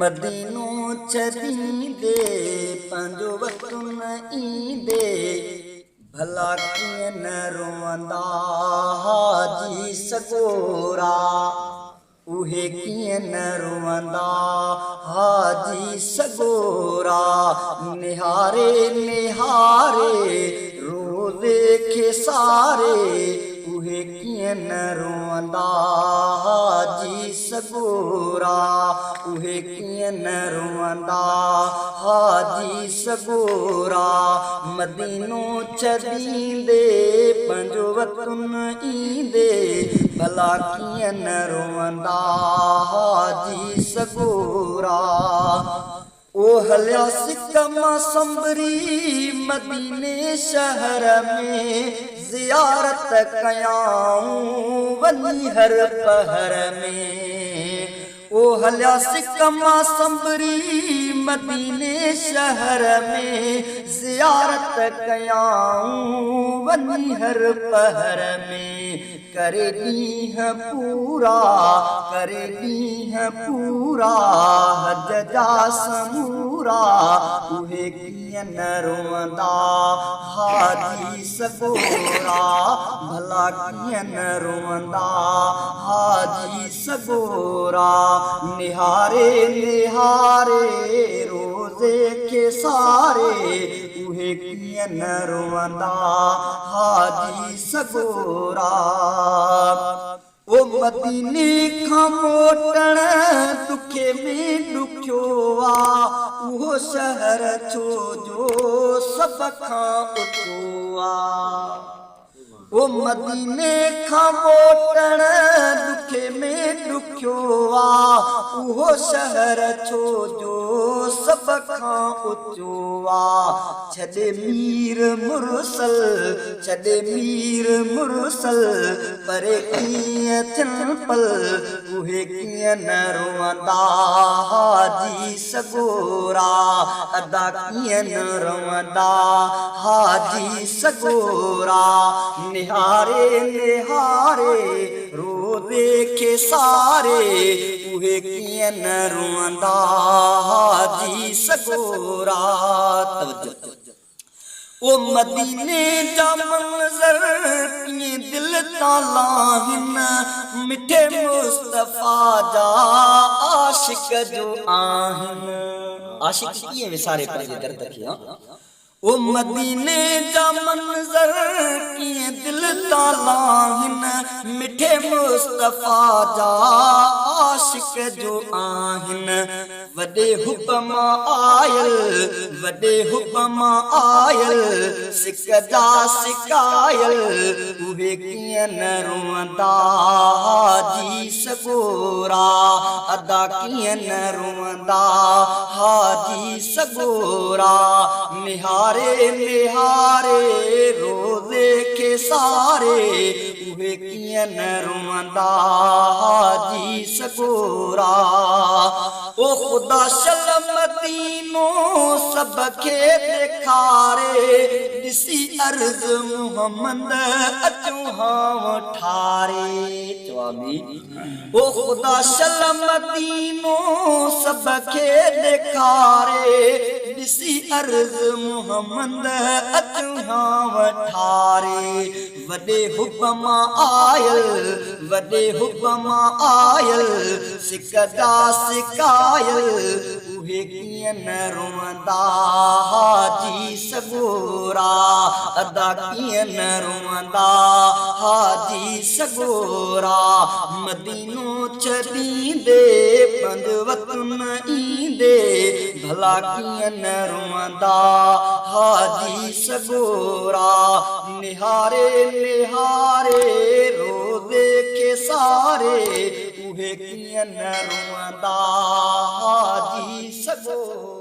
मदीनो छॾींदे पंहिंजो वक़्तु न ईंदे भला कीअं न रोअंदा हाजी सगोरा उहे कीअं न रोअंदा हाजी सगोरा निहारे निहारे रोज़े खे सारे उहे कीअं न रोअंदा हाजी सगोरा उहे कीअं न रोअंदा हाजी सगोरा मदीनो छॾींदे पंहिंजो वक़्तु न ईंदे भला कीअं न रोअंदा हाजी सगोरा ओ हलिया सिक मां संभरी मदीने शहर में ज़ियारत कयाऊं वञी हर पहर में ओ हलिया सिक मां संभरी मदीने शहर में ज़ियारत कयाऊं वञी हर पहर में करे ॾींहं पूरा हज जा समूरा उहे कीअं न रोअंदा हाजी सगोरा भला कीअं न रोअंदा हाजी सगोरा निहारे निहारे रोज़े खे सारे उहे कीअं न रोअंदा हाजी सगोरा ओ मदीने खां मोटण दुखे में ॾुखियो आ उहो शहर छो जो सभ खां ऊचो आ ओ मदीने खां मोटण दुखे में ॾुखियो आ उहो शहर छो जो सभ खां ऊचो आ छॾे मीर मुरसल परे कीअं थियनि पल उहे कीअं न रोअंदा हाजी सगोरा अदा कीअं न रोअंदा हाजी सगोरा निहारे निहारे रोज़े खे सारे उहे कीअं न रोअंदा हाजी सगोरा ओ मदीने जा मंज़र कीअं दिल तां लाहिनि मिठे मुस्तफ़ा जा आशिक जो आहिनि आशिक कीअं विसारे पंहिंजे दर्द खे ओ मदीने जा मंज़र कीअं दिल तां लाहिनि मिठे मुस्तफ़ा जा आशिक जो आहिनि वॾे हुब मां आयल सिक जा सिकायल उहे कीअं न रोअंदा हाजी सगोरा अदा कीअं न रोअंदा हाजी सगोरा निहारे निहारे रोज़े खे सारे उहे कीअं न रोअंदा हाजी सगोरा ओ ख़ुदा शल मदीनो सभ खे ॾेखारे ॾिसी अर्ज़ मुहम्मद अचूं हां ठारे ओ ख़ुदा शल मदीनो सभ खे ॾेखारे ॾिसी अर्ज़ मुहम्मद अचूं हां ठारे वॾे हुब मां आयल सिक जा सिकायल उहे कीअं न रोअंदा हाजी सगोरा अदा कीअं न रोअंदा हाजी सगोरा मदीनो छॾींदे पंहिंजो वक़्तु न ईंदे भला कीअं न रोअंदा हाजी सगोरा निहारे निहारे रोज़े खे सारे उहे कीअं न रोअंदा हाजी सगोरा।